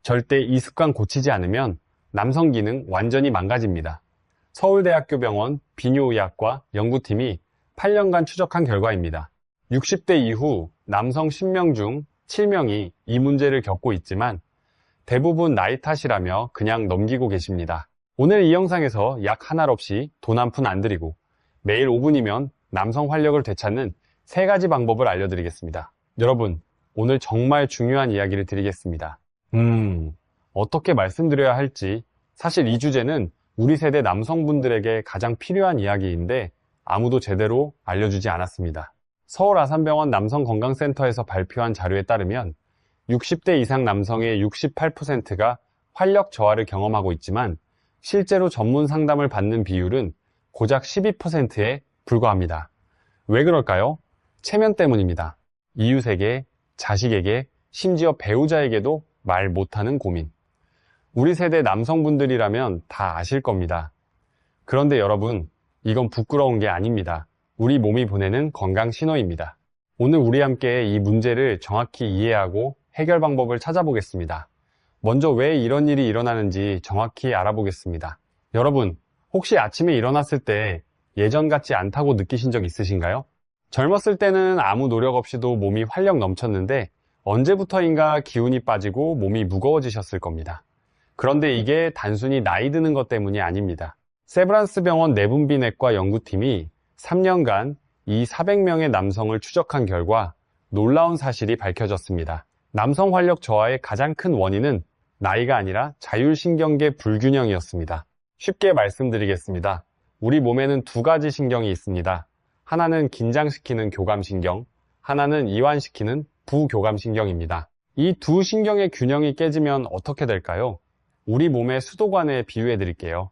절대 이 습관 고치지 않으면 남성 기능 완전히 망가집니다. 서울대학교 병원 비뇨의학과 연구팀이 8년간 추적한 결과입니다. 60대 이후 남성 10명 중 7명이 이 문제를 겪고 있지만 대부분 나이 탓이라며 그냥 넘기고 계십니다. 오늘 이 영상에서 약 한 알 없이 돈 한 푼 안 들이고 매일 5분이면 남성 활력을 되찾는 3가지 방법을 알려드리겠습니다. 여러분, 오늘 정말 중요한 이야기를 드리겠습니다. 어떻게 말씀드려야 할지, 사실 이 주제는 우리 세대 남성분들에게 가장 필요한 이야기인데 아무도 제대로 알려주지 않았습니다. 서울 아산병원 남성건강센터에서 발표한 자료에 따르면 60대 이상 남성의 68%가 활력 저하를 경험하고 있지만 실제로 전문 상담을 받는 비율은 고작 12%에 불과합니다. 왜 그럴까요? 체면 때문입니다. 이웃에게, 자식에게, 심지어 배우자에게도 말 못하는 고민. 우리 세대 남성분들이라면 다 아실 겁니다. 그런데 여러분, 이건 부끄러운 게 아닙니다. 우리 몸이 보내는 건강 신호입니다. 오늘 우리 함께 이 문제를 정확히 이해하고 해결 방법을 찾아보겠습니다. 먼저 왜 이런 일이 일어나는지 정확히 알아보겠습니다. 여러분, 혹시 아침에 일어났을 때 예전 같지 않다고 느끼신 적 있으신가요? 젊었을 때는 아무 노력 없이도 몸이 활력 넘쳤는데 언제부터인가 기운이 빠지고 몸이 무거워지셨을 겁니다. 그런데 이게 단순히 나이 드는 것 때문이 아닙니다. 세브란스 병원 내분비내과 연구팀이 3년간 이 400명의 남성을 추적한 결과 놀라운 사실이 밝혀졌습니다. 남성 활력 저하의 가장 큰 원인은 나이가 아니라 자율신경계 불균형이었습니다. 쉽게 말씀드리겠습니다. 우리 몸에는 2가지 신경이 있습니다. 하나는 긴장시키는 교감신경, 하나는 이완시키는 부교감신경입니다. 이 두 신경의 균형이 깨지면 어떻게 될까요? 우리 몸의 수도관에 비유해 드릴게요.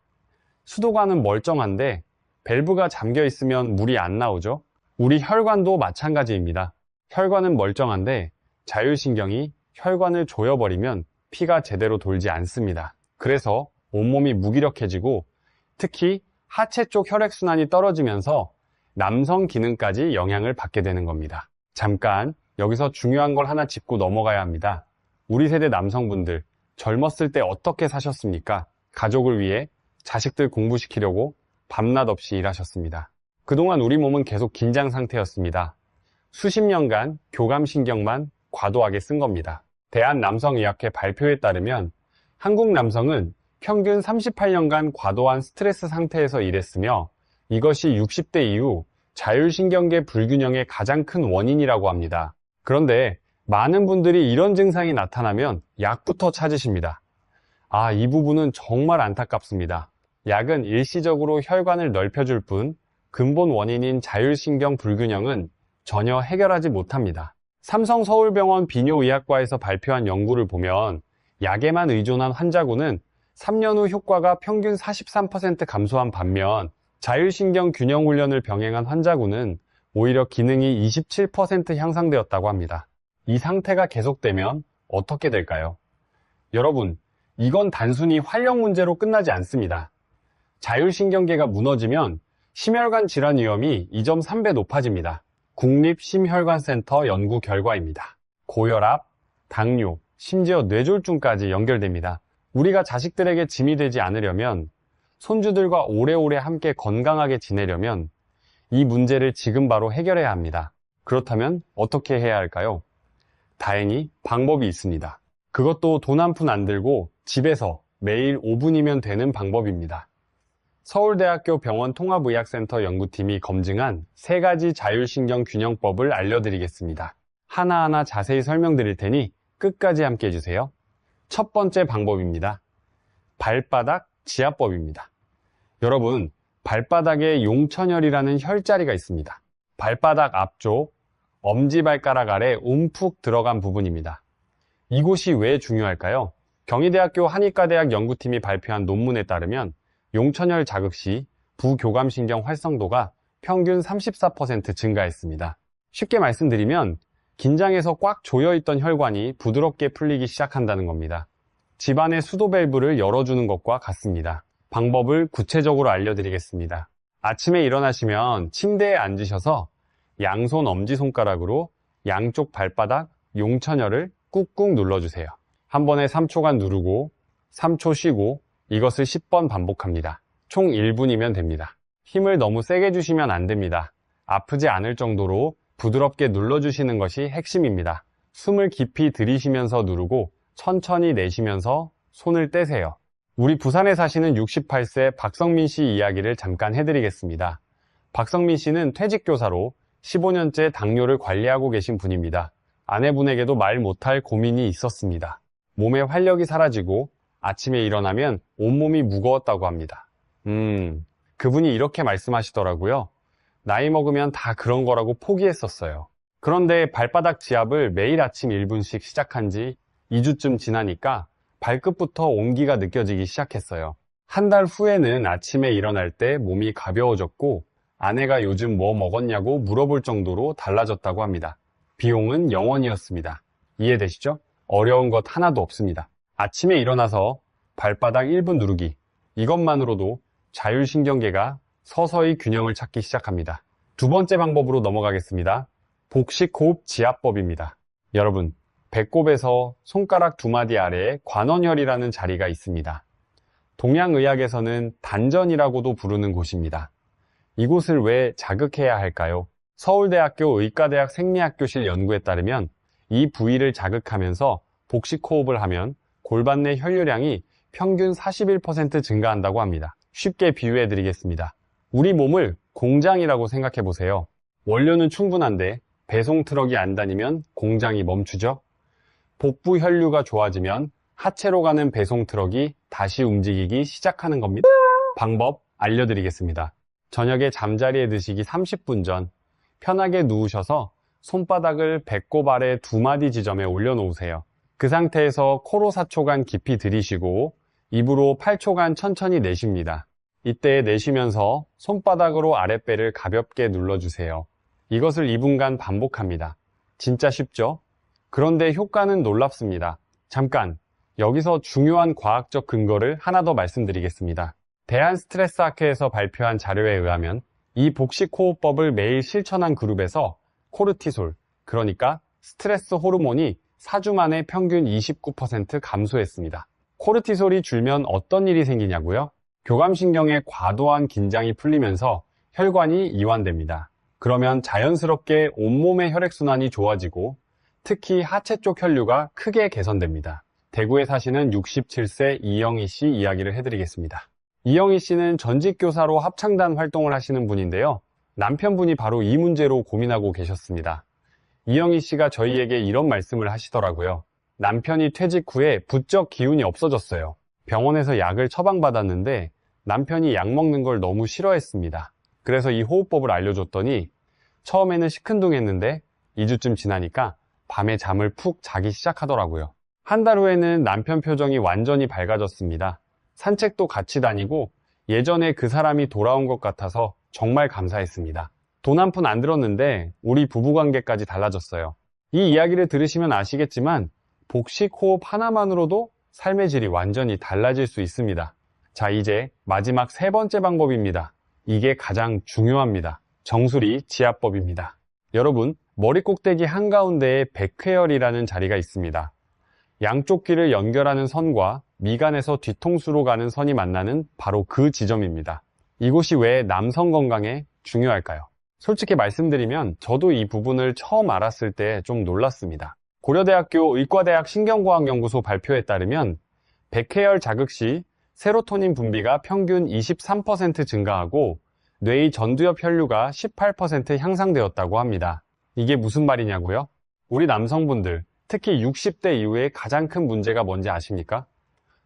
수도관은 멀쩡한데 밸브가 잠겨 있으면 물이 안 나오죠? 우리 혈관도 마찬가지입니다. 혈관은 멀쩡한데 자율신경이 혈관을 조여버리면 피가 제대로 돌지 않습니다. 그래서 온몸이 무기력해지고 특히 하체 쪽 혈액순환이 떨어지면서 남성 기능까지 영향을 받게 되는 겁니다. 잠깐 여기서 중요한 걸 하나 짚고 넘어가야 합니다. 우리 세대 남성분들 젊었을 때 어떻게 사셨습니까? 가족을 위해 자식들 공부시키려고 밤낮 없이 일하셨습니다. 그동안 우리 몸은 계속 긴장 상태였습니다. 수십 년간 교감신경만 과도하게 쓴 겁니다. 대한남성의학회 발표에 따르면 한국 남성은 평균 38년간 과도한 스트레스 상태에서 일했으며 이것이 60대 이후 자율신경계 불균형의 가장 큰 원인이라고 합니다. 그런데 많은 분들이 이런 증상이 나타나면 약부터 찾으십니다. 이 부분은 정말 안타깝습니다. 약은 일시적으로 혈관을 넓혀줄 뿐 근본 원인인 자율신경 불균형은 전혀 해결하지 못합니다. 삼성서울병원 비뇨의학과에서 발표한 연구를 보면 약에만 의존한 환자군은 3년 후 효과가 평균 43% 감소한 반면 자율신경 균형 훈련을 병행한 환자군은 오히려 기능이 27% 향상되었다고 합니다. 이 상태가 계속되면 어떻게 될까요? 여러분, 이건 단순히 활력 문제로 끝나지 않습니다. 자율신경계가 무너지면 심혈관 질환 위험이 2.3배 높아집니다. 국립심혈관센터 연구 결과입니다. 고혈압, 당뇨, 심지어 뇌졸중까지 연결됩니다. 우리가 자식들에게 짐이 되지 않으려면, 손주들과 오래오래 함께 건강하게 지내려면 이 문제를 지금 바로 해결해야 합니다. 그렇다면 어떻게 해야 할까요? 다행히 방법이 있습니다. 그것도 돈 한 푼 안 들고 집에서 매일 5분이면 되는 방법입니다. 서울대학교 병원 통합의학센터 연구팀이 검증한 3가지 자율신경 균형법을 알려드리겠습니다. 하나하나 자세히 설명드릴 테니 끝까지 함께 해주세요. 첫 번째 방법입니다. 발바닥 지압법입니다. 여러분, 발바닥에 용천혈이라는 혈자리가 있습니다. 발바닥 앞쪽, 엄지발가락 아래 움푹 들어간 부분입니다. 이곳이 왜 중요할까요? 경희대학교 한의과대학 연구팀이 발표한 논문에 따르면 용천혈 자극 시 부교감신경 활성도가 평균 34% 증가했습니다. 쉽게 말씀드리면 긴장해서 꽉 조여있던 혈관이 부드럽게 풀리기 시작한다는 겁니다. 집안의 수도 밸브를 열어주는 것과 같습니다. 방법을 구체적으로 알려드리겠습니다. 아침에 일어나시면 침대에 앉으셔서 양손 엄지손가락으로 양쪽 발바닥 용천혈을 꾹꾹 눌러주세요. 한 번에 3초간 누르고 3초 쉬고 이것을 10번 반복합니다. 총 1분이면 됩니다. 힘을 너무 세게 주시면 안 됩니다. 아프지 않을 정도로 부드럽게 눌러주시는 것이 핵심입니다. 숨을 깊이 들이쉬면서 누르고 천천히 내쉬면서 손을 떼세요. 우리 부산에 사시는 68세 박성민 씨 이야기를 잠깐 해드리겠습니다. 박성민 씨는 퇴직교사로 15년째 당뇨를 관리하고 계신 분입니다. 아내분에게도 말 못할 고민이 있었습니다. 몸에 활력이 사라지고 아침에 일어나면 온몸이 무거웠다고 합니다. 그분이 이렇게 말씀하시더라고요. 나이 먹으면 다 그런 거라고 포기했었어요. 그런데 발바닥 지압을 매일 아침 1분씩 시작한 지 2주쯤 지나니까 발끝부터 온기가 느껴지기 시작했어요. 한 달 후에는 아침에 일어날 때 몸이 가벼워졌고 아내가 요즘 뭐 먹었냐고 물어볼 정도로 달라졌다고 합니다. 비용은 0원이었습니다. 이해되시죠? 어려운 것 하나도 없습니다. 아침에 일어나서 발바닥 1분 누르기, 이것만으로도 자율신경계가 서서히 균형을 찾기 시작합니다. 두 번째 방법으로 넘어가겠습니다. 복식호흡 지압법입니다. 여러분, 배꼽에서 손가락 두 마디 아래에 관원혈이라는 자리가 있습니다. 동양의학에서는 단전이라고도 부르는 곳입니다. 이곳을 왜 자극해야 할까요? 서울대학교 의과대학 생리학교실 연구에 따르면 이 부위를 자극하면서 복식호흡을 하면 골반 내 혈류량이 평균 41% 증가한다고 합니다. 쉽게 비유해 드리겠습니다. 우리 몸을 공장이라고 생각해 보세요. 원료는 충분한데 배송 트럭이 안 다니면 공장이 멈추죠. 복부 혈류가 좋아지면 하체로 가는 배송 트럭이 다시 움직이기 시작하는 겁니다. 방법 알려드리겠습니다. 저녁에 잠자리에 드시기 30분 전 편하게 누우셔서 손바닥을 배꼽 아래 두 마디 지점에 올려놓으세요. 그 상태에서 코로 4초간 깊이 들이쉬고 입으로 8초간 천천히 내쉽니다. 이때 내쉬면서 손바닥으로 아랫배를 가볍게 눌러주세요. 이것을 2분간 반복합니다. 진짜 쉽죠? 그런데 효과는 놀랍습니다. 잠깐, 여기서 중요한 과학적 근거를 하나 더 말씀드리겠습니다. 대한스트레스학회에서 발표한 자료에 의하면 이 복식호흡법을 매일 실천한 그룹에서 코르티솔, 그러니까 스트레스 호르몬이 4주 만에 평균 29% 감소했습니다. 코르티솔이 줄면 어떤 일이 생기냐고요? 교감신경의 과도한 긴장이 풀리면서 혈관이 이완됩니다. 그러면 자연스럽게 온몸의 혈액순환이 좋아지고 특히 하체 쪽 혈류가 크게 개선됩니다. 대구에 사시는 67세 이영희 씨 이야기를 해드리겠습니다. 이영희 씨는 전직 교사로 합창단 활동을 하시는 분인데요. 남편분이 바로 이 문제로 고민하고 계셨습니다. 이영희 씨가 저희에게 이런 말씀을 하시더라고요. 남편이 퇴직 후에 부쩍 기운이 없어졌어요. 병원에서 약을 처방받았는데 남편이 약 먹는 걸 너무 싫어했습니다. 그래서 이 호흡법을 알려줬더니 처음에는 시큰둥했는데 2주쯤 지나니까 밤에 잠을 푹 자기 시작하더라고요. 한 달 후에는 남편 표정이 완전히 밝아졌습니다. 산책도 같이 다니고 예전에 그 사람이 돌아온 것 같아서 정말 감사했습니다. 돈 한 푼 안 들었는데 우리 부부관계까지 달라졌어요. 이 이야기를 들으시면 아시겠지만 복식호흡 하나만으로도 삶의 질이 완전히 달라질 수 있습니다. 자, 이제 마지막 세 번째 방법입니다. 이게 가장 중요합니다. 정수리 지압법입니다. 여러분, 머리 꼭대기 한가운데에 백회열이라는 자리가 있습니다. 양쪽 귀를 연결하는 선과 미간에서 뒤통수로 가는 선이 만나는 바로 그 지점입니다. 이곳이 왜 남성 건강에 중요할까요? 솔직히 말씀드리면 저도 이 부분을 처음 알았을 때 좀 놀랐습니다. 고려대학교 의과대학 신경과학연구소 발표에 따르면 백회열 자극 시 세로토닌 분비가 평균 23% 증가하고 뇌의 전두엽 혈류가 18% 향상되었다고 합니다. 이게 무슨 말이냐고요? 우리 남성분들, 특히 60대 이후에 가장 큰 문제가 뭔지 아십니까?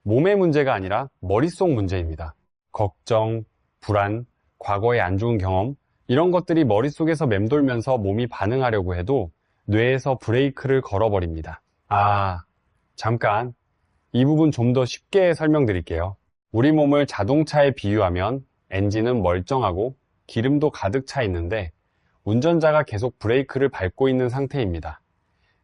몸의 문제가 아니라 머릿속 문제입니다. 걱정, 불안, 과거의 안 좋은 경험, 이런 것들이 머릿속에서 맴돌면서 몸이 반응하려고 해도 뇌에서 브레이크를 걸어버립니다. 잠깐 이 부분 좀 더 쉽게 설명드릴게요. 우리 몸을 자동차에 비유하면 엔진은 멀쩡하고 기름도 가득 차 있는데 운전자가 계속 브레이크를 밟고 있는 상태입니다.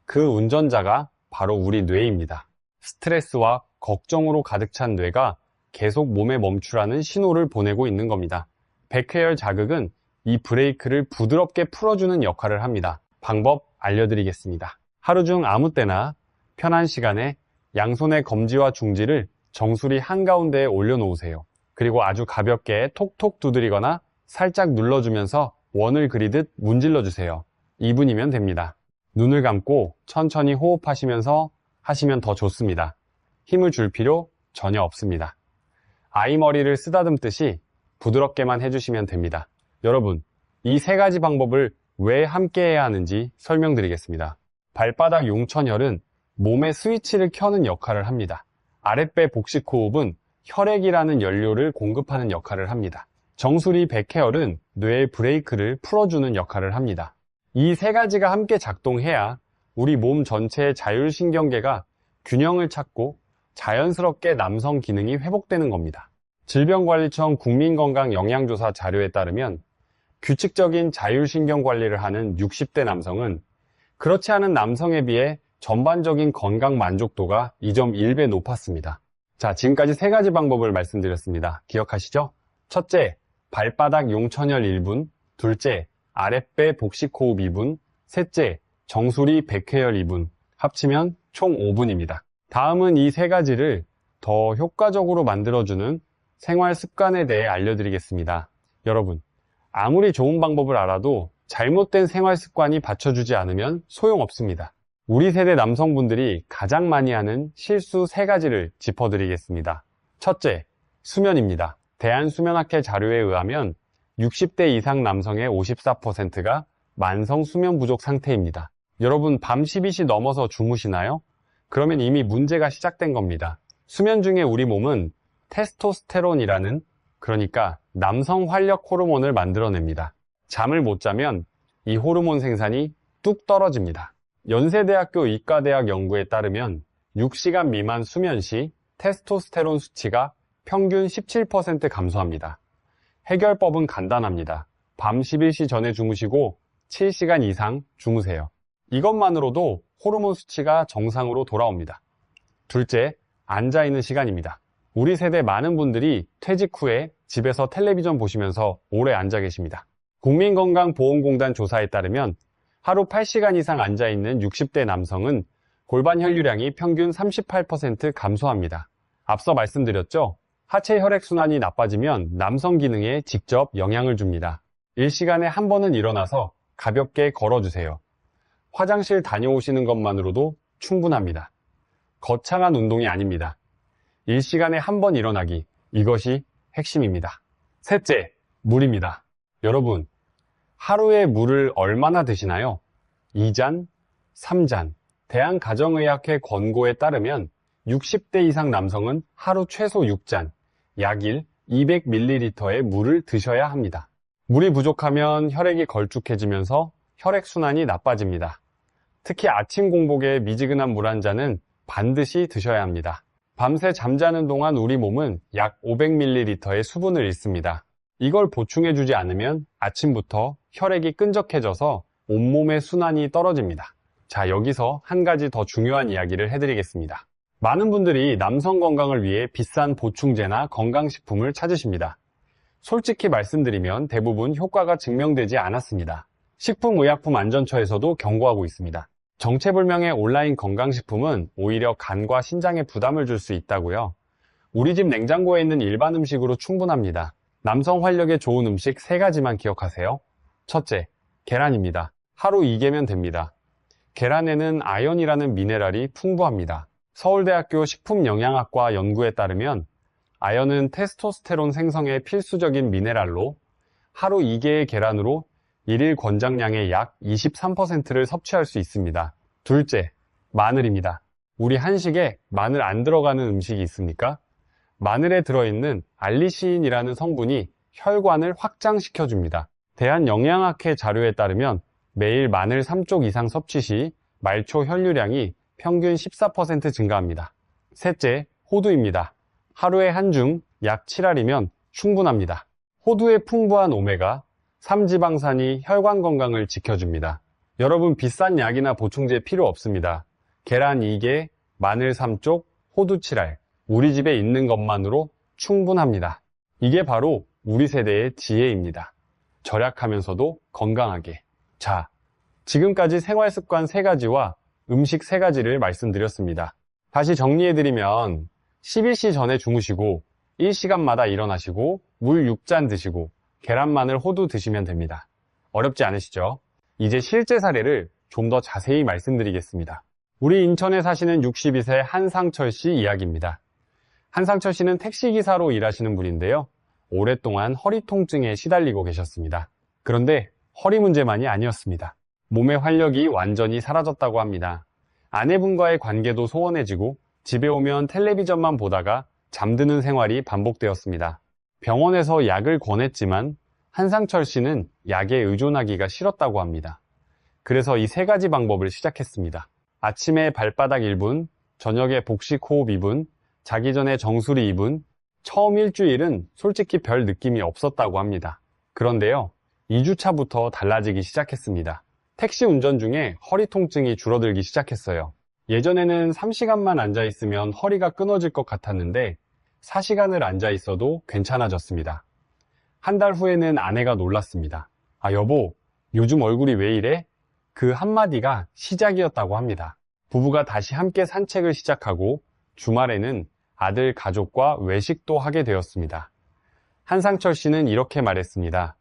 그 운전자가 바로 우리 뇌입니다. 스트레스와 걱정으로 가득 찬 뇌가 계속 몸에 멈추라는 신호를 보내고 있는 겁니다. 백회열 자극은 이 브레이크를 부드럽게 풀어주는 역할을 합니다. 방법 알려드리겠습니다. 하루 중 아무 때나 편한 시간에 양손의 검지와 중지를 정수리 한가운데에 올려놓으세요. 그리고 아주 가볍게 톡톡 두드리거나 살짝 눌러주면서 원을 그리듯 문질러주세요. 2분이면 됩니다. 눈을 감고 천천히 호흡하시면서 하시면 더 좋습니다. 힘을 줄 필요 전혀 없습니다. 아이 머리를 쓰다듬듯이 부드럽게만 해주시면 됩니다. 여러분, 이 세 가지 방법을 왜 함께 해야 하는지 설명드리겠습니다. 발바닥 용천혈은 몸의 스위치를 켜는 역할을 합니다. 아랫배 복식호흡은 혈액이라는 연료를 공급하는 역할을 합니다. 정수리 백회혈은 뇌의 브레이크를 풀어주는 역할을 합니다. 이 세 가지가 함께 작동해야 우리 몸 전체의 자율신경계가 균형을 찾고 자연스럽게 남성 기능이 회복되는 겁니다. 질병관리청 국민건강영양조사 자료에 따르면 규칙적인 자율신경 관리를 하는 60대 남성은 그렇지 않은 남성에 비해 전반적인 건강 만족도가 2.1배 높았습니다. 자, 지금까지 세 가지 방법을 말씀드렸습니다. 기억하시죠? 첫째, 발바닥 용천혈 1분, 둘째, 아랫배 복식호흡 2분, 셋째, 정수리 백회혈 2분, 합치면 총 5분입니다. 다음은 이 세 가지를 더 효과적으로 만들어주는 생활 습관에 대해 알려드리겠습니다. 여러분, 아무리 좋은 방법을 알아도 잘못된 생활 습관이 받쳐주지 않으면 소용없습니다. 우리 세대 남성분들이 가장 많이 하는 실수 세 가지를 짚어드리겠습니다. 첫째, 수면입니다. 대한수면학회 자료에 의하면 60대 이상 남성의 54%가 만성 수면 부족 상태입니다. 여러분, 밤 12시 넘어서 주무시나요? 그러면 이미 문제가 시작된 겁니다. 수면 중에 우리 몸은 테스토스테론이라는, 그러니까 남성 활력 호르몬을 만들어냅니다. 잠을 못 자면 이 호르몬 생산이 뚝 떨어집니다. 연세대학교 의과대학 연구에 따르면 6시간 미만 수면 시 테스토스테론 수치가 평균 17% 감소합니다. 해결법은 간단합니다. 밤 11시 전에 주무시고 7시간 이상 주무세요. 이것만으로도 호르몬 수치가 정상으로 돌아옵니다. 둘째, 앉아있는 시간입니다. 우리 세대 많은 분들이 퇴직 후에 집에서 텔레비전 보시면서 오래 앉아 계십니다. 국민건강보험공단 조사에 따르면 하루 8시간 이상 앉아있는 60대 남성은 골반 혈류량이 평균 38% 감소합니다. 앞서 말씀드렸죠? 하체 혈액순환이 나빠지면 남성 기능에 직접 영향을 줍니다. 일시간에 한 번은 일어나서 가볍게 걸어주세요. 화장실 다녀오시는 것만으로도 충분합니다. 거창한 운동이 아닙니다. 일시간에 한 번 일어나기, 이것이 핵심입니다. 셋째, 물입니다. 여러분, 하루에 물을 얼마나 드시나요? 2잔, 3잔. 대한가정의학회 권고에 따르면 60대 이상 남성은 하루 최소 6잔, 약 200ml의 물을 드셔야 합니다. 물이 부족하면 혈액이 걸쭉해지면서 혈액순환이 나빠집니다. 특히 아침 공복에 미지근한 물 한 잔은 반드시 드셔야 합니다. 밤새 잠자는 동안 우리 몸은 약 500ml의 수분을 잃습니다. 이걸 보충해주지 않으면 아침부터 혈액이 끈적해져서 온몸의 순환이 떨어집니다. 자, 여기서 한 가지 더 중요한 이야기를 해드리겠습니다. 많은 분들이 남성 건강을 위해 비싼 보충제나 건강식품을 찾으십니다. 솔직히 말씀드리면 대부분 효과가 증명되지 않았습니다. 식품의약품안전처에서도 경고하고 있습니다. 정체불명의 온라인 건강식품은 오히려 간과 신장에 부담을 줄 수 있다고요. 우리 집 냉장고에 있는 일반 음식으로 충분합니다. 남성 활력에 좋은 음식 3가지만 기억하세요. 첫째, 계란입니다. 하루 2개면 됩니다. 계란에는 아연이라는 미네랄이 풍부합니다. 서울대학교 식품영양학과 연구에 따르면 아연은 테스토스테론 생성에 필수적인 미네랄로 하루 2개의 계란으로 일일 권장량의 약 23%를 섭취할 수 있습니다. 둘째, 마늘입니다. 우리 한식에 마늘 안 들어가는 음식이 있습니까? 마늘에 들어있는 알리시인이라는 성분이 혈관을 확장시켜줍니다. 대한영양학회 자료에 따르면 매일 마늘 3쪽 이상 섭취 시 말초 혈류량이 평균 14% 증가합니다. 셋째, 호두입니다. 하루에 한 줌 약 7알이면 충분합니다. 호두의 풍부한 오메가 3지방산이 혈관 건강을 지켜줍니다. 여러분, 비싼 약이나 보충제 필요 없습니다. 계란 2개, 마늘 3쪽, 호두 7알. 우리 집에 있는 것만으로 충분합니다. 이게 바로 우리 세대의 지혜입니다. 절약하면서도 건강하게. 자, 지금까지 생활습관 3가지와 음식 3가지를 말씀드렸습니다. 다시 정리해드리면 11시 전에 주무시고 1시간마다 일어나시고 물 6잔 드시고 계란, 마늘, 호두 드시면 됩니다. 어렵지 않으시죠? 이제 실제 사례를 좀 더 자세히 말씀드리겠습니다. 우리 인천에 사시는 62세 한상철 씨 이야기입니다. 한상철 씨는 택시기사로 일하시는 분인데요. 오랫동안 허리 통증에 시달리고 계셨습니다. 그런데 허리 문제만이 아니었습니다. 몸의 활력이 완전히 사라졌다고 합니다. 아내분과의 관계도 소원해지고 집에 오면 텔레비전만 보다가 잠드는 생활이 반복되었습니다. 병원에서 약을 권했지만 한상철 씨는 약에 의존하기가 싫었다고 합니다. 그래서 이 세 가지 방법을 시작했습니다. 아침에 발바닥 1분, 저녁에 복식 호흡 2분, 자기 전에 정수리 2분. 처음 일주일은 솔직히 별 느낌이 없었다고 합니다. 그런데요, 2주차부터 달라지기 시작했습니다. 택시 운전 중에 허리 통증이 줄어들기 시작했어요. 예전에는 3시간만 앉아 있으면 허리가 끊어질 것 같았는데 4시간을 앉아 있어도 괜찮아졌습니다. 한 달 후에는 아내가 놀랐습니다. 아, 여보, 요즘 얼굴이 왜 이래? 그 한마디가 시작이었다고 합니다. 부부가 다시 함께 산책을 시작하고 주말에는 아들 가족과 외식도 하게 되었습니다. 한상철 씨는 이렇게 말했습니다.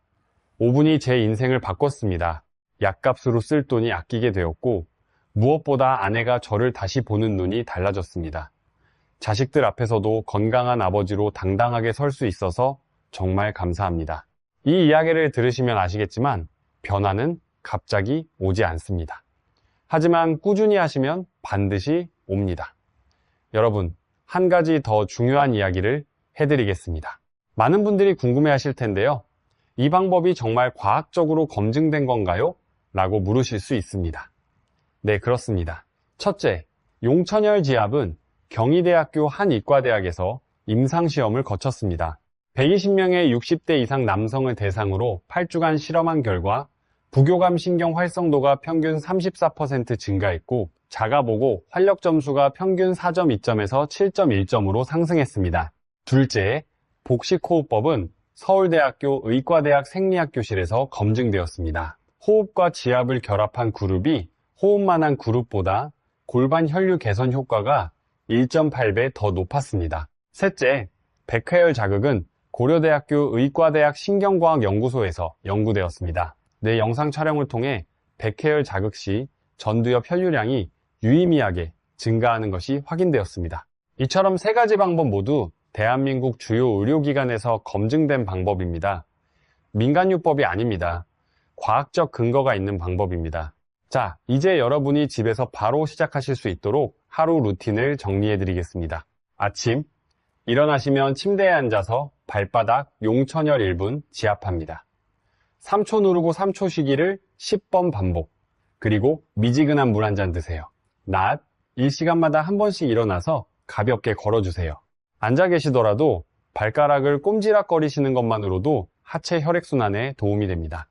5분이 제 인생을 바꿨습니다. 약값으로 쓸 돈이 아끼게 되었고 무엇보다 아내가 저를 다시 보는 눈이 달라졌습니다. 자식들 앞에서도 건강한 아버지로 당당하게 설 수 있어서 정말 감사합니다. 이 이야기를 들으시면 아시겠지만 변화는 갑자기 오지 않습니다. 하지만 꾸준히 하시면 반드시 옵니다. 여러분, 한 가지 더 중요한 이야기를 해드리겠습니다. 많은 분들이 궁금해하실 텐데요. 이 방법이 정말 과학적으로 검증된 건가요? 라고 물으실 수 있습니다. 네, 그렇습니다. 첫째, 용천열 지압은 경희대학교 한의과대학에서 임상시험을 거쳤습니다. 120명의 60대 이상 남성을 대상으로 8주간 실험한 결과 부교감 신경 활성도가 평균 34% 증가했고 자가보고 활력 점수가 평균 4.2점에서 7.1점으로 상승했습니다. 둘째, 복식호흡법은 서울대학교 의과대학 생리학교실에서 검증되었습니다. 호흡과 지압을 결합한 그룹이 호흡만 한 그룹보다 골반 혈류 개선 효과가 1.8배 더 높았습니다. 셋째, 백회열 자극은 고려대학교 의과대학 신경과학연구소에서 연구되었습니다. 내 영상 촬영을 통해 백회열 자극 시 전두엽 혈류량이 유의미하게 증가하는 것이 확인되었습니다. 이처럼 세 가지 방법 모두 대한민국 주요 의료기관에서 검증된 방법입니다. 민간요법이 아닙니다. 과학적 근거가 있는 방법입니다. 자, 이제 여러분이 집에서 바로 시작하실 수 있도록 하루 루틴을 정리해 드리겠습니다. 아침, 일어나시면 침대에 앉아서 발바닥 용천열 1분 지압합니다. 3초 누르고 3초 쉬기를 10번 반복. 그리고 미지근한 물 한 잔 드세요. 낮, 1시간마다 한 번씩 일어나서 가볍게 걸어주세요. 앉아 계시더라도 발가락을 꼼지락거리시는 것만으로도 하체 혈액순환에 도움이 됩니다.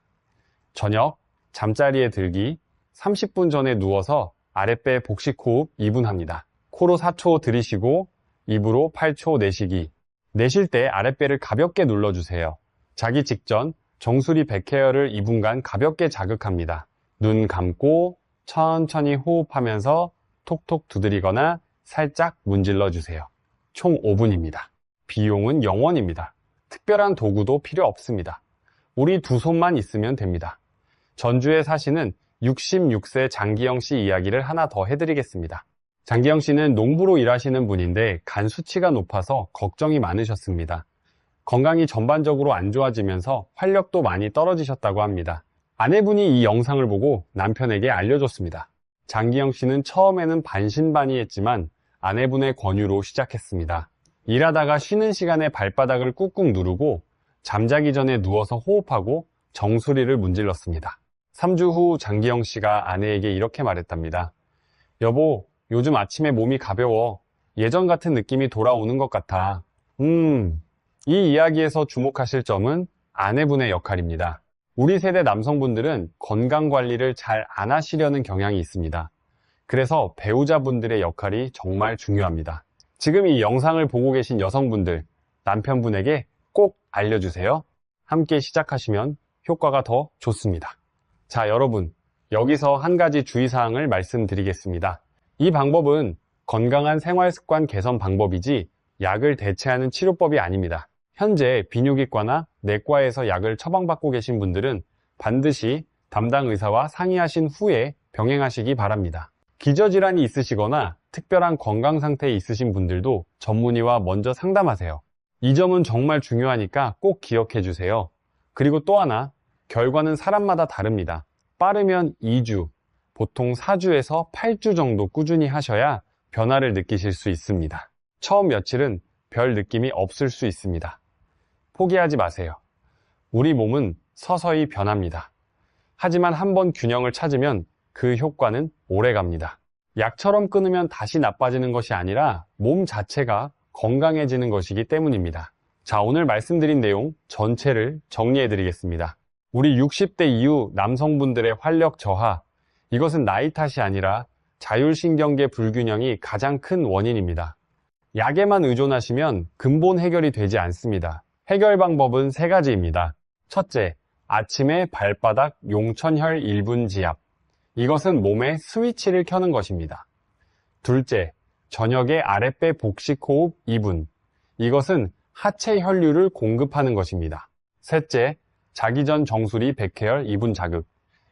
저녁, 잠자리에 들기 30분 전에 누워서 아랫배 복식호흡 2분 합니다. 코로 4초 들이쉬고 입으로 8초 내쉬기. 내쉴 때 아랫배를 가볍게 눌러주세요. 자기 직전 정수리 백회열을 2분간 가볍게 자극합니다. 눈 감고 천천히 호흡하면서 톡톡 두드리거나 살짝 문질러 주세요. 총 5분입니다. 비용은 0원입니다. 특별한 도구도 필요 없습니다. 우리 두 손만 있으면 됩니다. 전주에 사시는 66세 장기영 씨 이야기를 하나 더 해드리겠습니다. 장기영 씨는 농부로 일하시는 분인데 간 수치가 높아서 걱정이 많으셨습니다. 건강이 전반적으로 안 좋아지면서 활력도 많이 떨어지셨다고 합니다. 아내분이 이 영상을 보고 남편에게 알려줬습니다. 장기영 씨는 처음에는 반신반의했지만 아내분의 권유로 시작했습니다. 일하다가 쉬는 시간에 발바닥을 꾹꾹 누르고 잠자기 전에 누워서 호흡하고 정수리를 문질렀습니다. 3주 후 장기영 씨가 아내에게 이렇게 말했답니다. 여보, 요즘 아침에 몸이 가벼워. 예전 같은 느낌이 돌아오는 것 같아. 이 이야기에서 주목하실 점은 아내분의 역할입니다. 우리 세대 남성분들은 건강관리를 잘 안 하시려는 경향이 있습니다. 그래서 배우자분들의 역할이 정말 중요합니다. 지금 이 영상을 보고 계신 여성분들, 남편분에게 꼭 알려주세요. 함께 시작하시면 효과가 더 좋습니다. 자, 여러분, 여기서 한 가지 주의사항을 말씀드리겠습니다. 이 방법은 건강한 생활습관 개선 방법이지 약을 대체하는 치료법이 아닙니다. 현재 비뇨기과나 내과에서 약을 처방받고 계신 분들은 반드시 담당 의사와 상의하신 후에 병행하시기 바랍니다. 기저질환이 있으시거나 특별한 건강 상태에 있으신 분들도 전문의와 먼저 상담하세요. 이 점은 정말 중요하니까 꼭 기억해 주세요. 그리고 또 하나, 결과는 사람마다 다릅니다. 빠르면 2주, 보통 4주에서 8주 정도 꾸준히 하셔야 변화를 느끼실 수 있습니다. 처음 며칠은 별 느낌이 없을 수 있습니다. 포기하지 마세요. 우리 몸은 서서히 변합니다. 하지만 한번 균형을 찾으면 그 효과는 오래 갑니다. 약처럼 끊으면 다시 나빠지는 것이 아니라 몸 자체가 건강해지는 것이기 때문입니다. 자, 오늘 말씀드린 내용 전체를 정리해 드리겠습니다. 우리 60대 이후 남성분들의 활력 저하, 이것은 나이 탓이 아니라 자율신경계 불균형이 가장 큰 원인입니다. 약에만 의존하시면 근본 해결이 되지 않습니다. 해결 방법은 3가지입니다. 첫째, 아침에 발바닥 용천혈 1분 지압. 이것은 몸의 스위치를 켜는 것입니다. 둘째, 저녁에 아랫배 복식호흡 2분. 이것은 하체 혈류를 공급하는 것입니다. 셋째, 자기 전 정수리 백회열 2분 자극.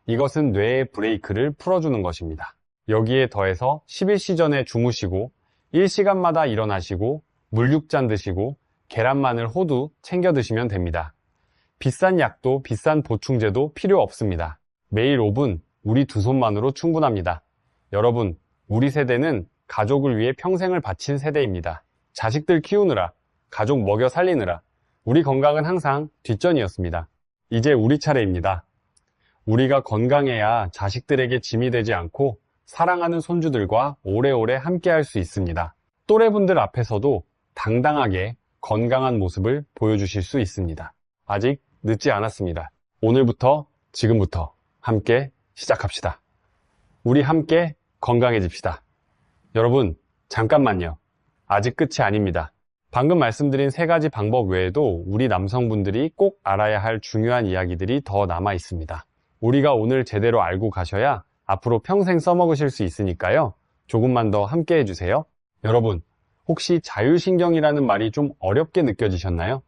이것은 뇌의 브레이크를 풀어주는 것입니다. 여기에 더해서 11시 전에 주무시고 1시간마다 일어나시고 물 6잔 드시고 계란, 마늘, 호두 챙겨 드시면 됩니다. 비싼 약도 비싼 보충제도 필요 없습니다. 매일 5분 우리 두 손만으로 충분합니다. 여러분, 우리 세대는 가족을 위해 평생을 바친 세대입니다. 자식들 키우느라, 가족 먹여 살리느라 우리 건강은 항상 뒷전이었습니다. 이제 우리 차례입니다. 우리가 건강해야 자식들에게 짐이 되지 않고 사랑하는 손주들과 오래오래 함께 할 수 있습니다. 또래분들 앞에서도 당당하게 건강한 모습을 보여주실 수 있습니다. 아직 늦지 않았습니다. 오늘부터, 지금부터 함께 시작합시다. 우리 함께 건강해집시다. 여러분, 잠깐만요. 아직 끝이 아닙니다. 방금 말씀드린 3가지 방법 외에도 우리 남성분들이 꼭 알아야 할 중요한 이야기들이 더 남아 있습니다. 우리가 오늘 제대로 알고 가셔야 앞으로 평생 써먹으실 수 있으니까요. 조금만 더 함께 해주세요. 여러분, 혹시 자율신경이라는 말이 좀 어렵게 느껴지셨나요?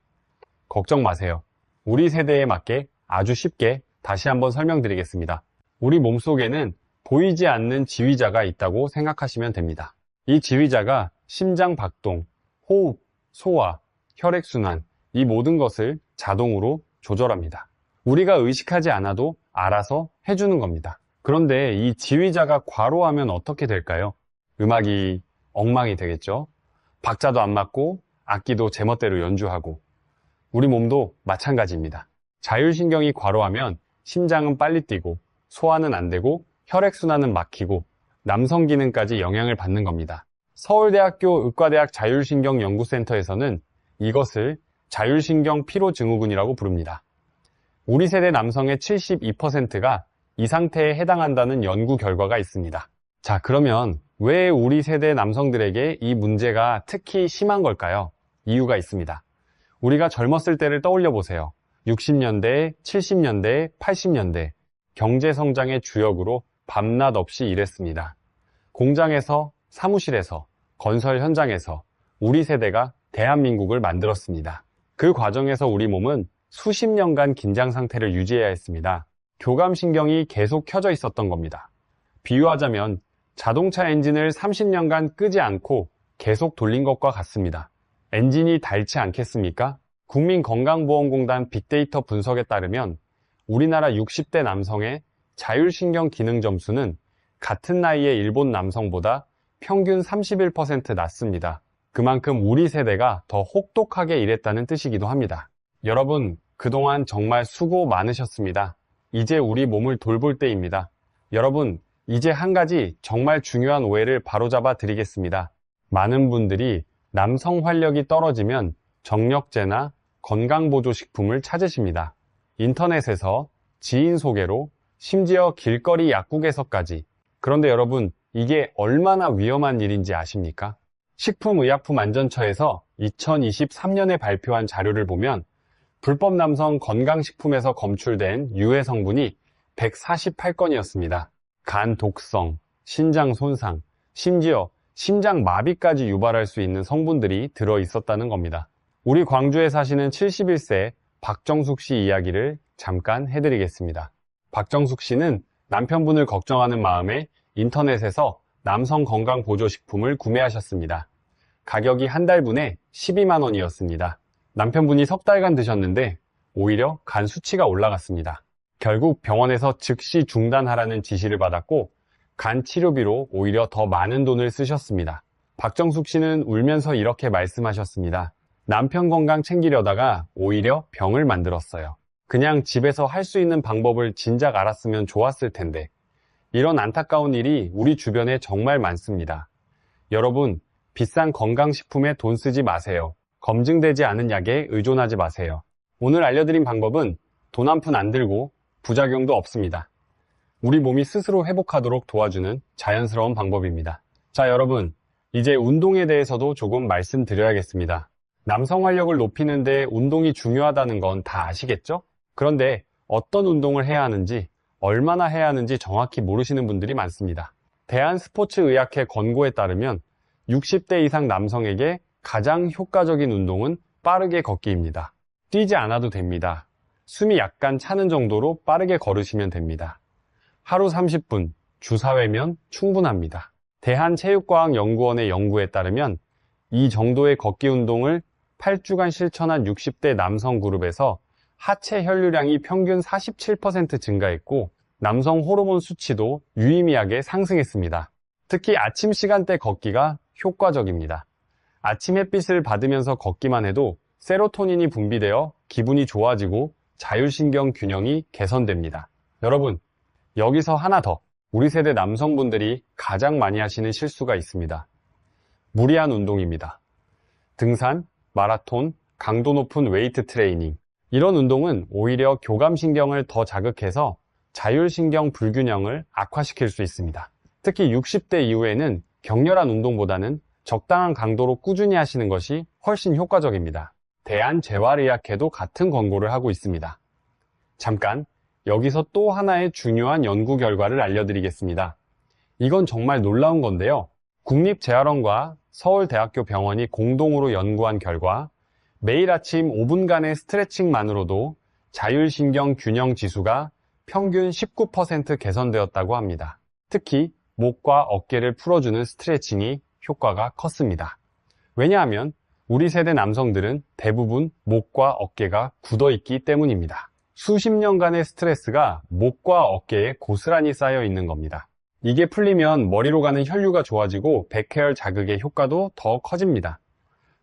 걱정 마세요. 우리 세대에 맞게 아주 쉽게 다시 한번 설명드리겠습니다. 우리 몸속에는 보이지 않는 지휘자가 있다고 생각하시면 됩니다. 이 지휘자가 심장 박동, 호흡, 소화, 혈액순환, 이 모든 것을 자동으로 조절합니다. 우리가 의식하지 않아도 알아서 해주는 겁니다. 그런데 이 지휘자가 과로하면 어떻게 될까요? 음악이 엉망이 되겠죠? 박자도 안 맞고 악기도 제멋대로 연주하고, 우리 몸도 마찬가지입니다. 자율신경이 과로하면 심장은 빨리 뛰고 소화는 안 되고 혈액순환은 막히고 남성 기능까지 영향을 받는 겁니다. 서울대학교 의과대학 자율신경연구센터에서는 이것을 자율신경 피로증후군이라고 부릅니다. 우리 세대 남성의 72%가 이 상태에 해당한다는 연구 결과가 있습니다. 자, 그러면 왜 우리 세대 남성들에게 이 문제가 특히 심한 걸까요? 이유가 있습니다. 우리가 젊었을 때를 떠올려 보세요. 60년대, 70년대, 80년대 경제성장의 주역으로 밤낮 없이 일했습니다. 공장에서, 사무실에서, 건설 현장에서 우리 세대가 대한민국을 만들었습니다. 그 과정에서 우리 몸은 수십 년간 긴장 상태를 유지해야 했습니다. 교감신경이 계속 켜져 있었던 겁니다. 비유하자면 자동차 엔진을 30년간 끄지 않고 계속 돌린 것과 같습니다. 엔진이 닳지 않겠습니까? 국민건강보험공단 빅데이터 분석에 따르면 우리나라 60대 남성의 자율신경 기능 점수는 같은 나이의 일본 남성보다 평균 31% 낮습니다. 그만큼 우리 세대가 더 혹독하게 일했다는 뜻이기도 합니다. 여러분, 그동안 정말 수고 많으셨습니다. 이제 우리 몸을 돌볼 때입니다. 여러분, 이제 한 가지 정말 중요한 오해를 바로잡아 드리겠습니다. 많은 분들이 남성 활력이 떨어지면 정력제나 건강보조식품을 찾으십니다. 인터넷에서, 지인 소개로, 심지어 길거리 약국에서까지. 그런데 여러분, 이게 얼마나 위험한 일인지 아십니까? 식품의약품안전처에서 2023년에 발표한 자료를 보면 불법 남성 건강식품에서 검출된 유해 성분이 148건이었습니다. 간 독성, 신장 손상, 심지어 심장 마비까지 유발할 수 있는 성분들이 들어 있었다는 겁니다. 우리 광주에 사시는 71세 박정숙 씨 이야기를 잠깐 해드리겠습니다. 박정숙 씨는 남편분을 걱정하는 마음에 인터넷에서 남성 건강 보조식품을 구매하셨습니다. 가격이 한 달분에 12만 원이었습니다. 남편분이 석 달간 드셨는데 오히려 간 수치가 올라갔습니다. 결국 병원에서 즉시 중단하라는 지시를 받았고 간 치료비로 오히려 더 많은 돈을 쓰셨습니다. 박정숙 씨는 울면서 이렇게 말씀하셨습니다. 남편 건강 챙기려다가 오히려 병을 만들었어요. 그냥 집에서 할 수 있는 방법을 진작 알았으면 좋았을 텐데. 이런 안타까운 일이 우리 주변에 정말 많습니다. 여러분, 비싼 건강식품에 돈 쓰지 마세요. 검증되지 않은 약에 의존하지 마세요. 오늘 알려드린 방법은 돈 한 푼 안 들고 부작용도 없습니다. 우리 몸이 스스로 회복하도록 도와주는 자연스러운 방법입니다. 자, 여러분, 이제 운동에 대해서도 조금 말씀드려야겠습니다. 남성 활력을 높이는 데 운동이 중요하다는 건 다 아시겠죠? 그런데 어떤 운동을 해야 하는지, 얼마나 해야 하는지 정확히 모르시는 분들이 많습니다. 대한스포츠의학회 권고에 따르면 60대 이상 남성에게 가장 효과적인 운동은 빠르게 걷기입니다. 뛰지 않아도 됩니다. 숨이 약간 차는 정도로 빠르게 걸으시면 됩니다. 하루 30분, 주 4회면 충분합니다. 대한체육과학연구원의 연구에 따르면 이 정도의 걷기 운동을 8주간 실천한 60대 남성 그룹에서 하체 혈류량이 평균 47% 증가했고 남성 호르몬 수치도 유의미하게 상승했습니다. 특히 아침 시간대 걷기가 효과적입니다. 아침 햇빛을 받으면서 걷기만 해도 세로토닌이 분비되어 기분이 좋아지고 자율신경 균형이 개선됩니다. 여러분, 여기서 하나 더, 우리 세대 남성분들이 가장 많이 하시는 실수가 있습니다. 무리한 운동입니다. 등산, 마라톤, 강도 높은 웨이트 트레이닝, 이런 운동은 오히려 교감신경을 더 자극해서 자율신경 불균형을 악화시킬 수 있습니다. 특히 60대 이후에는 격렬한 운동보다는 적당한 강도로 꾸준히 하시는 것이 훨씬 효과적입니다. 대한재활의학회도 같은 권고를 하고 있습니다. 잠깐, 여기서 또 하나의 중요한 연구 결과를 알려드리겠습니다. 이건 정말 놀라운 건데요. 국립재활원과 서울대학교 병원이 공동으로 연구한 결과 매일 아침 5분간의 스트레칭만으로도 자율신경 균형 지수가 평균 19% 개선되었다고 합니다. 특히 목과 어깨를 풀어주는 스트레칭이 효과가 컸습니다. 왜냐하면 우리 세대 남성들은 대부분 목과 어깨가 굳어있기 때문입니다. 수십 년간의 스트레스가 목과 어깨에 고스란히 쌓여 있는 겁니다. 이게 풀리면 머리로 가는 혈류가 좋아지고 백회열 자극의 효과도 더 커집니다.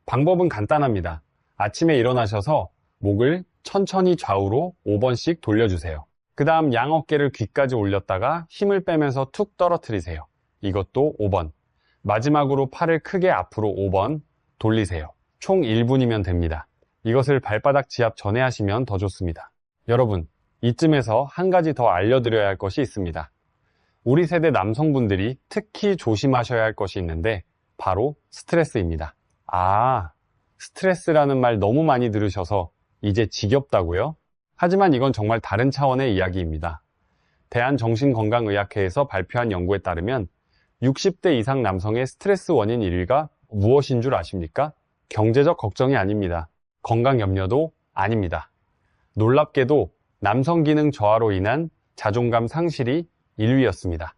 방법은 간단합니다. 아침에 일어나셔서 목을 천천히 좌우로 5번씩 돌려주세요. 그 다음 양어깨를 귀까지 올렸다가 힘을 빼면서 툭 떨어뜨리세요. 이것도 5번. 마지막으로 팔을 크게 앞으로 5번 돌리세요. 총 1분이면 됩니다. 이것을 발바닥 지압 전에 하시면 더 좋습니다. 여러분, 이쯤에서 한 가지 더 알려드려야 할 것이 있습니다. 우리 세대 남성분들이 특히 조심하셔야 할 것이 있는데 바로 스트레스입니다. 스트레스라는 말 너무 많이 들으셔서 이제 지겹다고요? 하지만 이건 정말 다른 차원의 이야기입니다. 대한정신건강의학회에서 발표한 연구에 따르면 60대 이상 남성의 스트레스 원인 1위가 무엇인 줄 아십니까? 경제적 걱정이 아닙니다. 건강 염려도 아닙니다. 놀랍게도 남성 기능 저하로 인한 자존감 상실이 1위였습니다.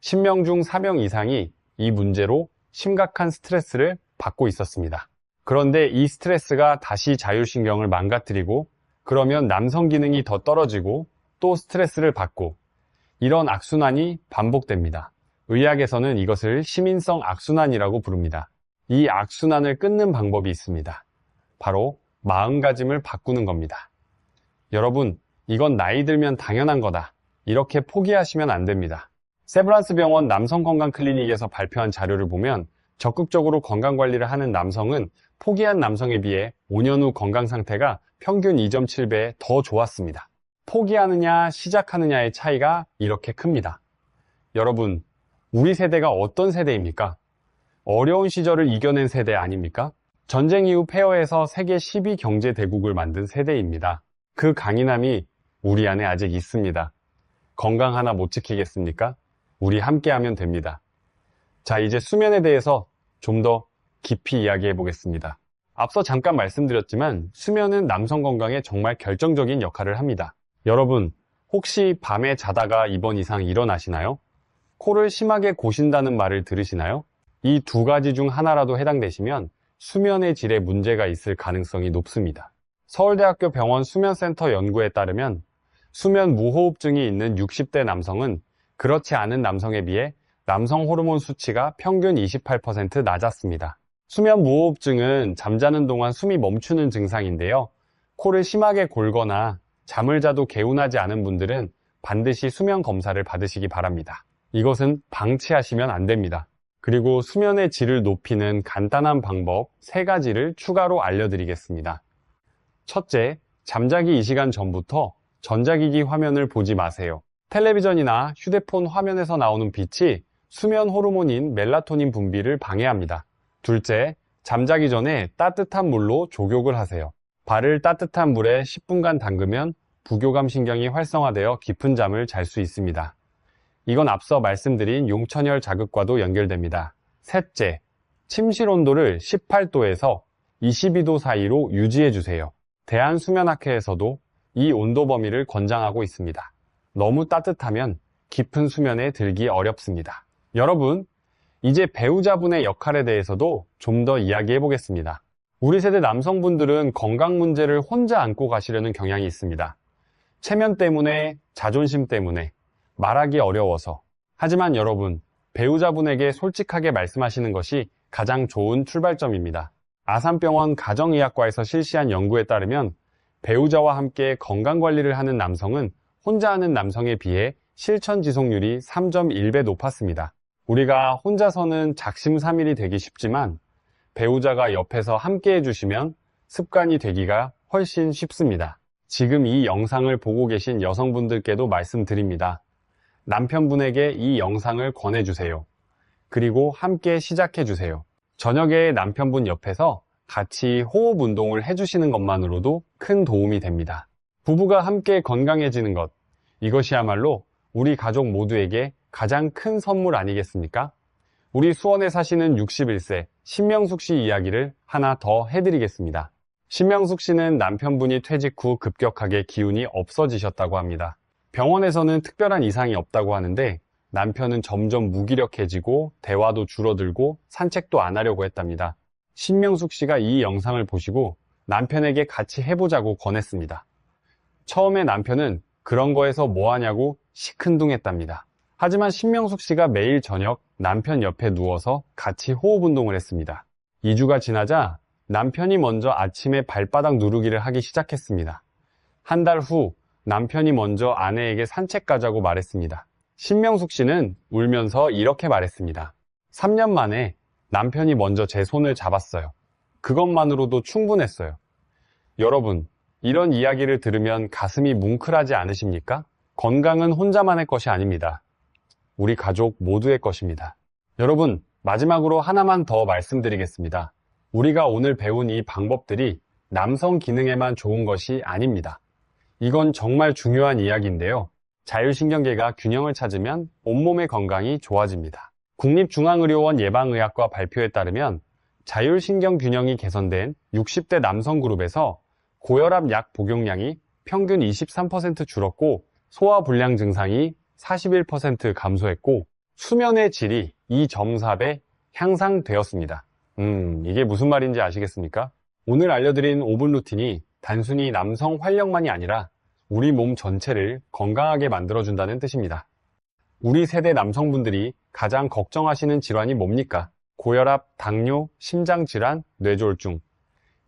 10명 중 4명 이상이 이 문제로 심각한 스트레스를 받고 있었습니다. 그런데 이 스트레스가 다시 자율신경을 망가뜨리고 그러면 남성 기능이 더 떨어지고 또 스트레스를 받고 이런 악순환이 반복됩니다. 의학에서는 이것을 시민성 악순환이라고 부릅니다. 이 악순환을 끊는 방법이 있습니다. 바로 마음가짐을 바꾸는 겁니다. 여러분, 이건 나이 들면 당연한 거다. 이렇게 포기하시면 안 됩니다. 세브란스 병원 남성건강클리닉에서 발표한 자료를 보면 적극적으로 건강관리를 하는 남성은 포기한 남성에 비해 5년 후 건강 상태가 평균 2.7배 더 좋았습니다. 포기하느냐 시작하느냐의 차이가 이렇게 큽니다. 여러분, 우리 세대가 어떤 세대입니까? 어려운 시절을 이겨낸 세대 아닙니까? 전쟁 이후 폐허에서 세계 10위 경제 대국을 만든 세대입니다. 그 강인함이 우리 안에 아직 있습니다. 건강 하나 못 지키겠습니까? 우리 함께 하면 됩니다. 자, 이제 수면에 대해서 좀 더 깊이 이야기해 보겠습니다. 앞서 잠깐 말씀드렸지만 수면은 남성 건강에 정말 결정적인 역할을 합니다. 여러분, 혹시 밤에 자다가 2번 이상 일어나시나요? 코를 심하게 고신다는 말을 들으시나요? 이 두 가지 중 하나라도 해당되시면 수면의 질에 문제가 있을 가능성이 높습니다. 서울대학교 병원 수면센터 연구에 따르면 수면 무호흡증이 있는 60대 남성은 그렇지 않은 남성에 비해 남성 호르몬 수치가 평균 28% 낮았습니다. 수면 무호흡증은 잠자는 동안 숨이 멈추는 증상인데요. 코를 심하게 골거나 잠을 자도 개운하지 않은 분들은 반드시 수면 검사를 받으시기 바랍니다. 이것은 방치하시면 안 됩니다. 그리고 수면의 질을 높이는 간단한 방법 3가지를 추가로 알려드리겠습니다. 첫째, 잠자기 2시간 전부터 전자기기 화면을 보지 마세요. 텔레비전이나 휴대폰 화면에서 나오는 빛이 수면 호르몬인 멜라토닌 분비를 방해합니다. 둘째, 잠자기 전에 따뜻한 물로 족욕을 하세요. 발을 따뜻한 물에 10분간 담그면 부교감 신경이 활성화되어 깊은 잠을 잘 수 있습니다. 이건 앞서 말씀드린 용천혈 자극과도 연결됩니다. 셋째, 침실 온도를 18도에서 22도 사이로 유지해 주세요. 대한수면학회에서도 이 온도 범위를 권장하고 있습니다. 너무 따뜻하면 깊은 수면에 들기 어렵습니다. 여러분, 이제 배우자분의 역할에 대해서도 좀 더 이야기해 보겠습니다. 우리 세대 남성분들은 건강 문제를 혼자 안고 가시려는 경향이 있습니다. 체면 때문에, 자존심 때문에, 말하기 어려워서. 하지만 여러분, 배우자분에게 솔직하게 말씀하시는 것이 가장 좋은 출발점입니다. 아산병원 가정의학과에서 실시한 연구에 따르면 배우자와 함께 건강관리를 하는 남성은 혼자 하는 남성에 비해 실천 지속률이 3.1배 높았습니다. 우리가 혼자서는 작심삼일이 되기 쉽지만 배우자가 옆에서 함께 해주시면 습관이 되기가 훨씬 쉽습니다. 지금 이 영상을 보고 계신 여성분들께도 말씀드립니다. 남편분에게 이 영상을 권해주세요. 그리고 함께 시작해주세요. 저녁에 남편분 옆에서 같이 호흡 운동을 해주시는 것만으로도 큰 도움이 됩니다. 부부가 함께 건강해지는 것, 이것이야말로 우리 가족 모두에게 가장 큰 선물 아니겠습니까? 우리 수원에 사시는 61세 신명숙 씨 이야기를 하나 더 해드리겠습니다. 신명숙 씨는 남편분이 퇴직 후 급격하게 기운이 없어지셨다고 합니다. 병원에서는 특별한 이상이 없다고 하는데 남편은 점점 무기력해지고 대화도 줄어들고 산책도 안 하려고 했답니다. 신명숙 씨가 이 영상을 보시고 남편에게 같이 해보자고 권했습니다. 처음에 남편은 그런 거에서 뭐 하냐고 시큰둥했답니다. 하지만 신명숙 씨가 매일 저녁 남편 옆에 누워서 같이 호흡 운동을 했습니다. 2주가 지나자 남편이 먼저 아침에 발바닥 누르기를 하기 시작했습니다. 한 달 후 남편이 먼저 아내에게 산책 가자고 말했습니다. 신명숙 씨는 울면서 이렇게 말했습니다. 3년 만에 남편이 먼저 제 손을 잡았어요. 그것만으로도 충분했어요. 여러분, 이런 이야기를 들으면 가슴이 뭉클하지 않으십니까? 건강은 혼자만의 것이 아닙니다. 우리 가족 모두의 것입니다. 여러분, 마지막으로 하나만 더 말씀드리겠습니다. 우리가 오늘 배운 이 방법들이 남성 기능에만 좋은 것이 아닙니다. 이건 정말 중요한 이야기인데요. 자율신경계가 균형을 찾으면 온몸의 건강이 좋아집니다. 국립중앙의료원 예방의학과 발표에 따르면 자율신경 균형이 개선된 60대 남성 그룹에서 고혈압 약 복용량이 평균 23% 줄었고 소화불량 증상이 41% 감소했고 수면의 질이 2.4배 향상되었습니다. 이게 무슨 말인지 아시겠습니까? 오늘 알려드린 5분 루틴이 단순히 남성 활력만이 아니라 우리 몸 전체를 건강하게 만들어준다는 뜻입니다. 우리 세대 남성분들이 가장 걱정하시는 질환이 뭡니까? 고혈압, 당뇨, 심장질환, 뇌졸중.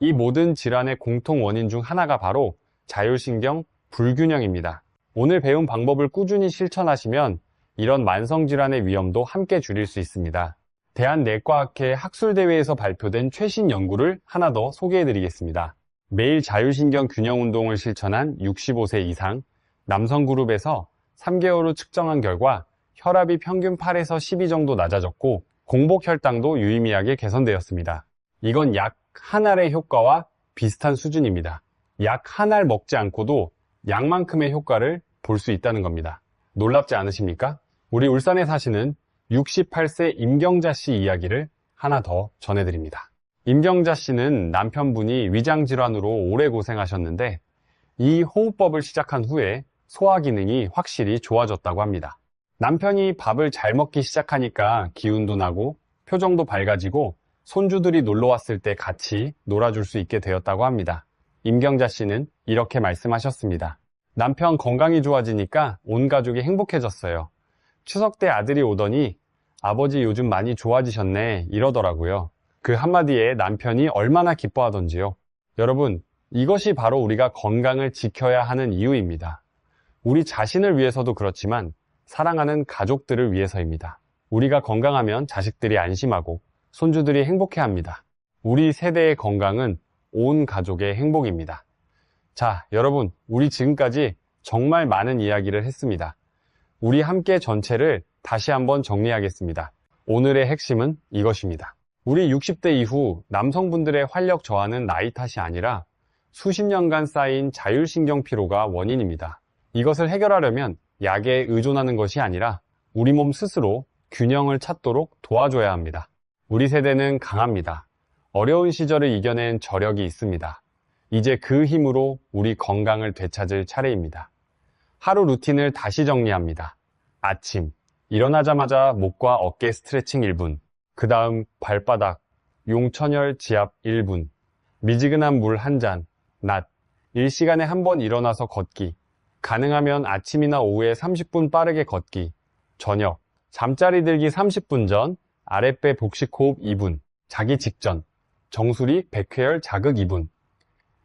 이 모든 질환의 공통 원인 중 하나가 바로 자율신경 불균형입니다. 오늘 배운 방법을 꾸준히 실천하시면 이런 만성질환의 위험도 함께 줄일 수 있습니다. 대한내과학회 학술대회에서 발표된 최신 연구를 하나 더 소개해드리겠습니다. 매일 자율신경 균형 운동을 실천한 65세 이상 남성 그룹에서 3개월 후 측정한 결과 혈압이 평균 8에서 12 정도 낮아졌고 공복 혈당도 유의미하게 개선되었습니다. 이건 약 한 알의 효과와 비슷한 수준입니다. 약 한 알 먹지 않고도 약만큼의 효과를 볼 수 있다는 겁니다. 놀랍지 않으십니까? 우리 울산에 사시는 68세 임경자 씨 이야기를 하나 더 전해드립니다. 임경자 씨는 남편분이 위장질환으로 오래 고생하셨는데 이 호흡법을 시작한 후에 소화 기능이 확실히 좋아졌다고 합니다. 남편이 밥을 잘 먹기 시작하니까 기운도 나고 표정도 밝아지고 손주들이 놀러 왔을 때 같이 놀아줄 수 있게 되었다고 합니다. 임경자 씨는 이렇게 말씀하셨습니다. 남편 건강이 좋아지니까 온 가족이 행복해졌어요. 추석 때 아들이 오더니 아버지 요즘 많이 좋아지셨네 이러더라고요. 그 한마디에 남편이 얼마나 기뻐하던지요. 여러분, 이것이 바로 우리가 건강을 지켜야 하는 이유입니다. 우리 자신을 위해서도 그렇지만 사랑하는 가족들을 위해서입니다. 우리가 건강하면 자식들이 안심하고 손주들이 행복해합니다. 우리 세대의 건강은 온 가족의 행복입니다. 자, 여러분, 우리 지금까지 정말 많은 이야기를 했습니다. 우리 함께 전체를 다시 한번 정리하겠습니다. 오늘의 핵심은 이것입니다. 우리 60대 이후 남성분들의 활력 저하는 나이 탓이 아니라 수십 년간 쌓인 자율신경 피로가 원인입니다. 이것을 해결하려면 약에 의존하는 것이 아니라 우리 몸 스스로 균형을 찾도록 도와줘야 합니다. 우리 세대는 강합니다. 어려운 시절을 이겨낸 저력이 있습니다. 이제 그 힘으로 우리 건강을 되찾을 차례입니다. 하루 루틴을 다시 정리합니다. 아침, 일어나자마자 목과 어깨 스트레칭 1분, 그 다음 발바닥, 용천혈 지압 1분, 미지근한 물 1잔, 낮, 일시간에 한 번 일어나서 걷기, 가능하면 아침이나 오후에 30분 빠르게 걷기, 저녁, 잠자리 들기 30분 전, 아랫배 복식 호흡 2분, 자기 직전, 정수리 백회열 자극 2분,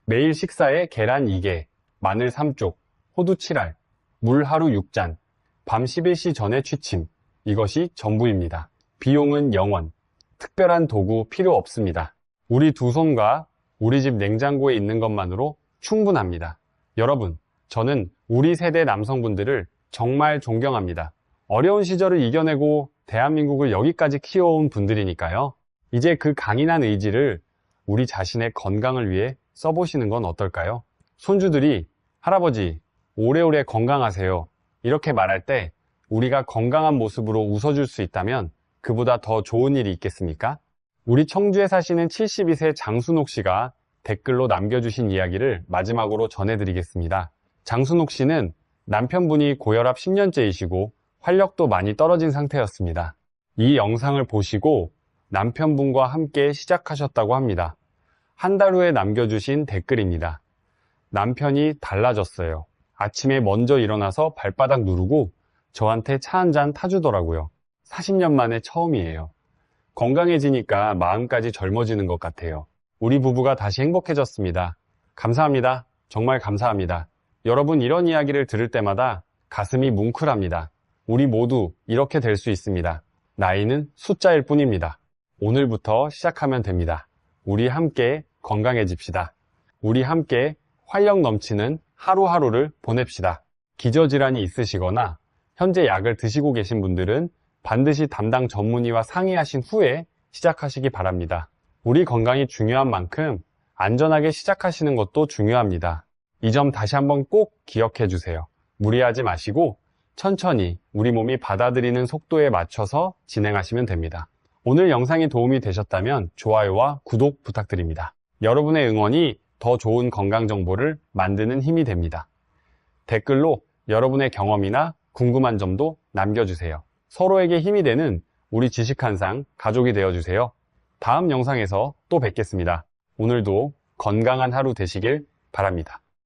매일 식사에 계란 2개, 마늘 3쪽, 호두 7알, 물 하루 6잔, 밤 11시 전에 취침, 이것이 전부입니다. 비용은 0원, 특별한 도구 필요 없습니다. 우리 두 손과 우리 집 냉장고에 있는 것만으로 충분합니다. 여러분, 저는 우리 세대 남성분들을 정말 존경합니다. 어려운 시절을 이겨내고 대한민국을 여기까지 키워온 분들이니까요. 이제 그 강인한 의지를 우리 자신의 건강을 위해 써보시는 건 어떨까요? 손주들이 할아버지 오래오래 건강하세요 이렇게 말할 때 우리가 건강한 모습으로 웃어줄 수 있다면 그보다 더 좋은 일이 있겠습니까? 우리 청주에 사시는 72세 장순옥 씨가 댓글로 남겨주신 이야기를 마지막으로 전해드리겠습니다. 장순옥 씨는 남편분이 고혈압 10년째이시고 활력도 많이 떨어진 상태였습니다. 이 영상을 보시고 남편분과 함께 시작하셨다고 합니다. 한 달 후에 남겨주신 댓글입니다. 남편이 달라졌어요. 아침에 먼저 일어나서 발바닥 누르고 저한테 차 한 잔 타주더라고요. 40년 만에 처음이에요. 건강해지니까 마음까지 젊어지는 것 같아요. 우리 부부가 다시 행복해졌습니다. 감사합니다. 정말 감사합니다. 여러분 이런 이야기를 들을 때마다 가슴이 뭉클합니다. 우리 모두 이렇게 될 수 있습니다. 나이는 숫자일 뿐입니다. 오늘부터 시작하면 됩니다. 우리 함께 건강해집시다. 우리 함께 활력 넘치는 하루하루를 보냅시다. 기저질환이 있으시거나 현재 약을 드시고 계신 분들은 반드시 담당 전문의와 상의하신 후에 시작하시기 바랍니다. 우리 건강이 중요한 만큼 안전하게 시작하시는 것도 중요합니다. 이 점 다시 한번 꼭 기억해 주세요. 무리하지 마시고 천천히 우리 몸이 받아들이는 속도에 맞춰서 진행하시면 됩니다. 오늘 영상이 도움이 되셨다면 좋아요와 구독 부탁드립니다. 여러분의 응원이 더 좋은 건강 정보를 만드는 힘이 됩니다. 댓글로 여러분의 경험이나 궁금한 점도 남겨주세요. 서로에게 힘이 되는 우리 지식한상 가족이 되어주세요. 다음 영상에서 또 뵙겠습니다. 오늘도 건강한 하루 되시길 바랍니다.